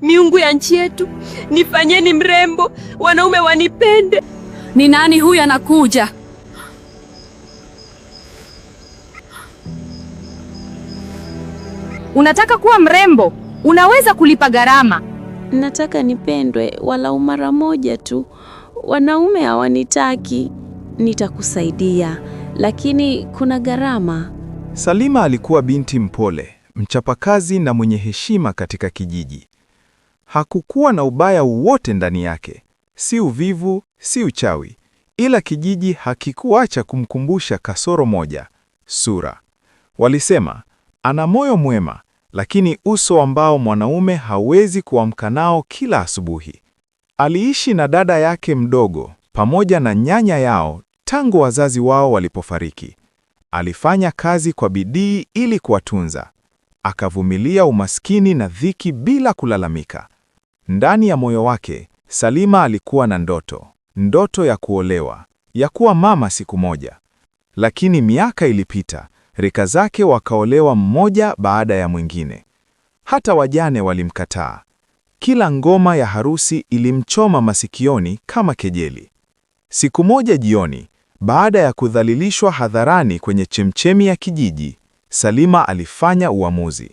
Miungu ya nchi yetu, nifanyeni mrembo, wanaume wanipende. Ni nani huyu anakuja? Unataka kuwa mrembo? Unaweza kulipa gharama. Nataka nipendwe walau mara moja tu. Wanaume hawanitaki. Nitakusaidia, lakini kuna gharama. Salima alikuwa binti mpole, mchapakazi na mwenye heshima katika kijiji. Hakukuwa na ubaya wowote ndani yake, si uvivu, si uchawi, ila kijiji hakikuacha kumkumbusha kasoro moja: sura. Walisema ana moyo mwema, lakini uso ambao mwanaume hawezi kuamka nao kila asubuhi. Aliishi na dada yake mdogo pamoja na nyanya yao tangu wazazi wao walipofariki. Alifanya kazi kwa bidii ili kuwatunza. Akavumilia umaskini na dhiki bila kulalamika. Ndani ya moyo wake, Salima alikuwa na ndoto ya kuolewa, ya kuwa mama siku moja. Lakini miaka ilipita, rika zake wakaolewa mmoja baada ya mwingine. Hata wajane walimkataa. Kila ngoma ya harusi ilimchoma masikioni kama kejeli. Siku moja jioni, baada ya kudhalilishwa hadharani kwenye chemchemi ya kijiji, Salima alifanya uamuzi.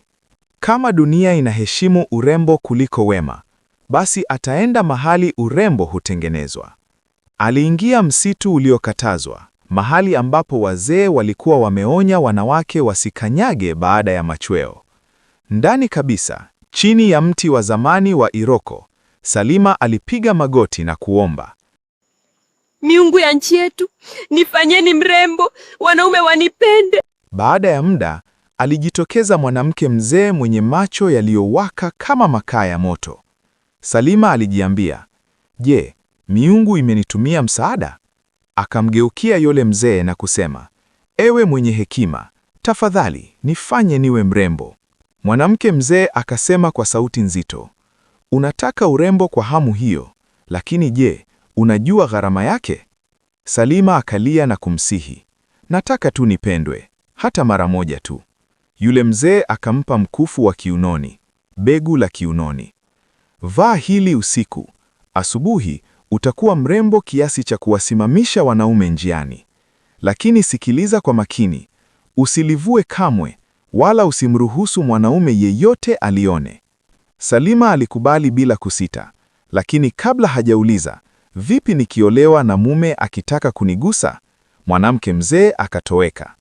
Kama dunia inaheshimu urembo kuliko wema, basi ataenda mahali urembo hutengenezwa. Aliingia msitu uliokatazwa, mahali ambapo wazee walikuwa wameonya wanawake wasikanyage baada ya machweo. Ndani kabisa, chini ya mti wa zamani wa Iroko, Salima alipiga magoti na kuomba. Miungu ya nchi yetu, nifanyeni mrembo, wanaume wanipende. Baada ya muda, alijitokeza mwanamke mzee mwenye macho yaliyowaka kama makaa ya moto. Salima alijiambia, je, miungu imenitumia msaada? Akamgeukia yule mzee na kusema, ewe mwenye hekima, tafadhali nifanye niwe mrembo. Mwanamke mzee akasema kwa sauti nzito, unataka urembo kwa hamu hiyo, lakini je, unajua gharama yake? Salima akalia na kumsihi, nataka tu nipendwe, hata mara moja tu. Yule mzee akampa mkufu wa kiunoni, begu la kiunoni. Vaa hili usiku, asubuhi utakuwa mrembo kiasi cha kuwasimamisha wanaume njiani. Lakini sikiliza kwa makini, usilivue kamwe, wala usimruhusu mwanaume yeyote alione. Salima alikubali bila kusita, lakini kabla hajauliza, vipi nikiolewa na mume akitaka kunigusa? Mwanamke mzee akatoweka.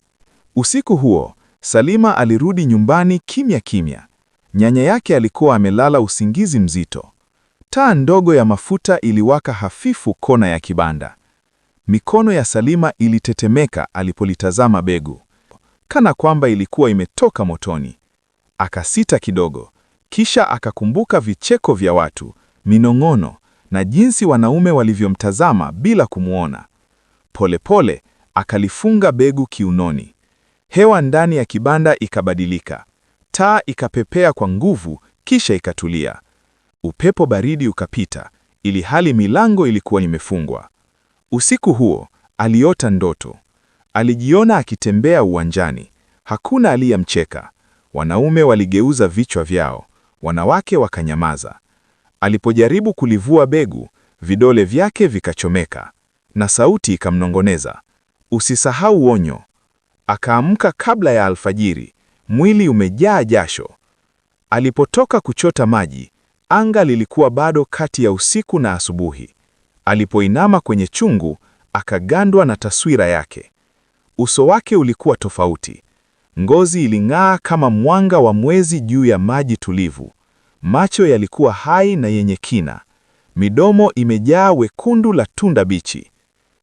Usiku huo, Salima alirudi nyumbani kimya kimya. Nyanya yake alikuwa amelala usingizi mzito. Taa ndogo ya mafuta iliwaka hafifu kona ya kibanda. Mikono ya Salima ilitetemeka alipolitazama begu, kana kwamba ilikuwa imetoka motoni. Akasita kidogo, kisha akakumbuka vicheko vya watu, minong'ono na jinsi wanaume walivyomtazama bila kumuona. Polepole akalifunga begu kiunoni. Hewa ndani ya kibanda ikabadilika. Taa ikapepea kwa nguvu, kisha ikatulia. Upepo baridi ukapita, ili hali milango ilikuwa imefungwa. Usiku huo aliota ndoto. Alijiona akitembea uwanjani. Hakuna aliyemcheka. Wanaume waligeuza vichwa vyao, wanawake wakanyamaza. Alipojaribu kulivua begu, vidole vyake vikachomeka, na sauti ikamnongoneza, usisahau onyo. Akaamka kabla ya alfajiri, mwili umejaa jasho. Alipotoka kuchota maji, anga lilikuwa bado kati ya usiku na asubuhi. Alipoinama kwenye chungu, akagandwa na taswira yake. Uso wake ulikuwa tofauti. Ngozi iling'aa kama mwanga wa mwezi juu ya maji tulivu. Macho yalikuwa hai na yenye kina. Midomo imejaa wekundu la tunda bichi.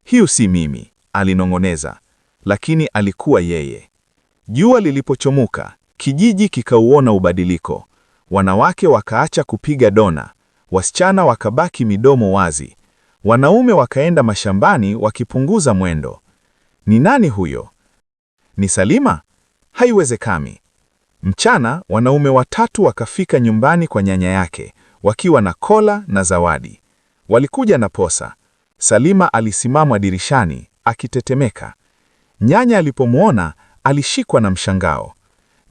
Hiyo si mimi, alinong'oneza, lakini alikuwa yeye. Jua lilipochomoka, kijiji kikauona ubadiliko. Wanawake wakaacha kupiga dona, wasichana wakabaki midomo wazi. Wanaume wakaenda mashambani wakipunguza mwendo. Ni nani huyo? Ni Salima? Haiwezekani. Mchana, wanaume watatu wakafika nyumbani kwa nyanya yake, wakiwa na kola na zawadi. Walikuja na posa. Salima alisimama dirishani, akitetemeka. Nyanya alipomwona, alishikwa na mshangao.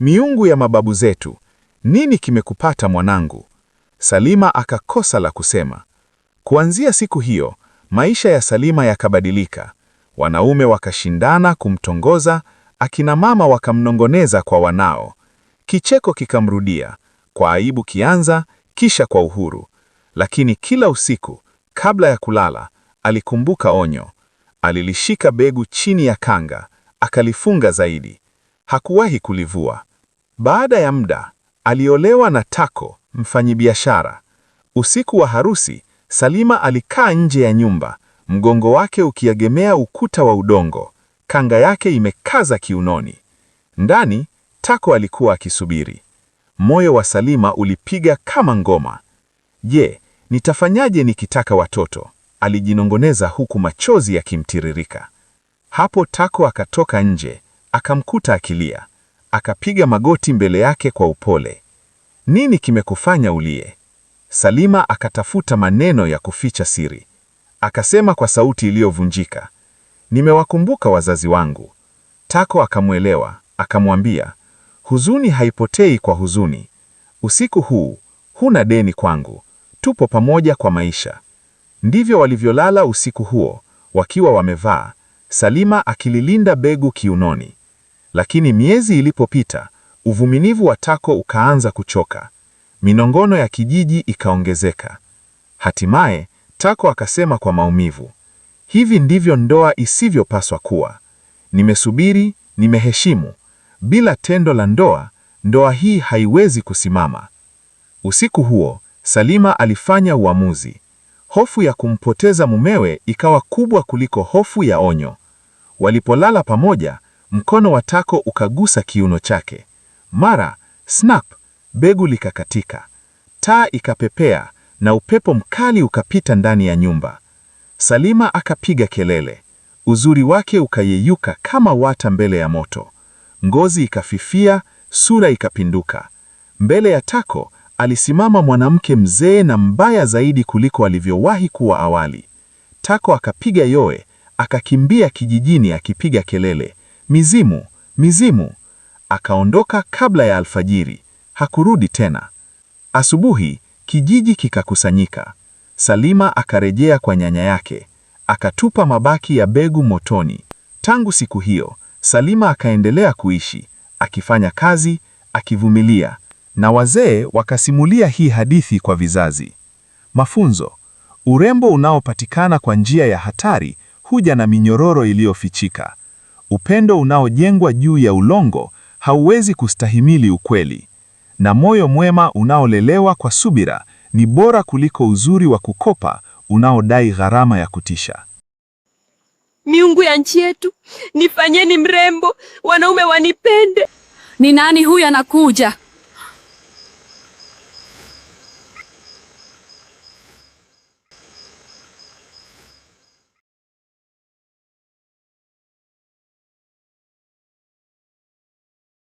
Miungu ya mababu zetu, nini kimekupata mwanangu? Salima akakosa la kusema. Kuanzia siku hiyo, maisha ya Salima yakabadilika. Wanaume wakashindana kumtongoza, akina mama wakamnongoneza kwa wanao. Kicheko kikamrudia, kwa aibu kianza, kisha kwa uhuru. Lakini kila usiku, kabla ya kulala, alikumbuka onyo. Alilishika begu chini ya kanga, akalifunga zaidi. Hakuwahi kulivua. Baada ya muda, aliolewa na Tako, mfanyibiashara. Usiku wa harusi, Salima alikaa nje ya nyumba, mgongo wake ukiegemea ukuta wa udongo, kanga yake imekaza kiunoni. Ndani, Tako alikuwa akisubiri. Moyo wa Salima ulipiga kama ngoma. Je, nitafanyaje nikitaka watoto? Alijinongoneza huku machozi yakimtiririka. Hapo Tako akatoka nje, akamkuta akilia. Akapiga magoti mbele yake kwa upole. Nini kimekufanya ulie? Salima akatafuta maneno ya kuficha siri. Akasema kwa sauti iliyovunjika, nimewakumbuka wazazi wangu. Tako akamwelewa, akamwambia, huzuni haipotei kwa huzuni. Usiku huu, huna deni kwangu. Tupo pamoja kwa maisha. Ndivyo walivyolala usiku huo, wakiwa wamevaa, Salima akililinda begu kiunoni. Lakini miezi ilipopita, uvumilivu wa Tako ukaanza kuchoka. Minongono ya kijiji ikaongezeka. Hatimaye, Tako akasema kwa maumivu, hivi ndivyo ndoa isivyopaswa kuwa. Nimesubiri, nimeheshimu. Bila tendo la ndoa, ndoa hii haiwezi kusimama. Usiku huo, Salima alifanya uamuzi. Hofu ya kumpoteza mumewe ikawa kubwa kuliko hofu ya onyo. Walipolala pamoja, mkono wa Tako ukagusa kiuno chake. Mara, snap, begu likakatika. Taa ikapepea na upepo mkali ukapita ndani ya nyumba. Salima akapiga kelele. Uzuri wake ukayeyuka kama wata mbele ya moto. Ngozi ikafifia, sura ikapinduka. Mbele ya Tako alisimama mwanamke mzee na mbaya zaidi kuliko alivyowahi kuwa awali. Tako akapiga yowe, akakimbia kijijini akipiga kelele, mizimu, mizimu. Akaondoka kabla ya alfajiri. Hakurudi tena. Asubuhi, kijiji kikakusanyika. Salima akarejea kwa nyanya yake. Akatupa mabaki ya begu motoni. Tangu siku hiyo, Salima akaendelea kuishi, akifanya kazi, akivumilia. Na wazee wakasimulia hii hadithi kwa vizazi. Mafunzo: urembo unaopatikana kwa njia ya hatari huja na minyororo iliyofichika. Upendo unaojengwa juu ya ulongo hauwezi kustahimili ukweli. Na moyo mwema unaolelewa kwa subira ni bora kuliko uzuri wa kukopa unaodai gharama ya kutisha. Miungu ya nchi yetu, nifanyeni mrembo, wanaume wanipende. Ni nani huyu anakuja?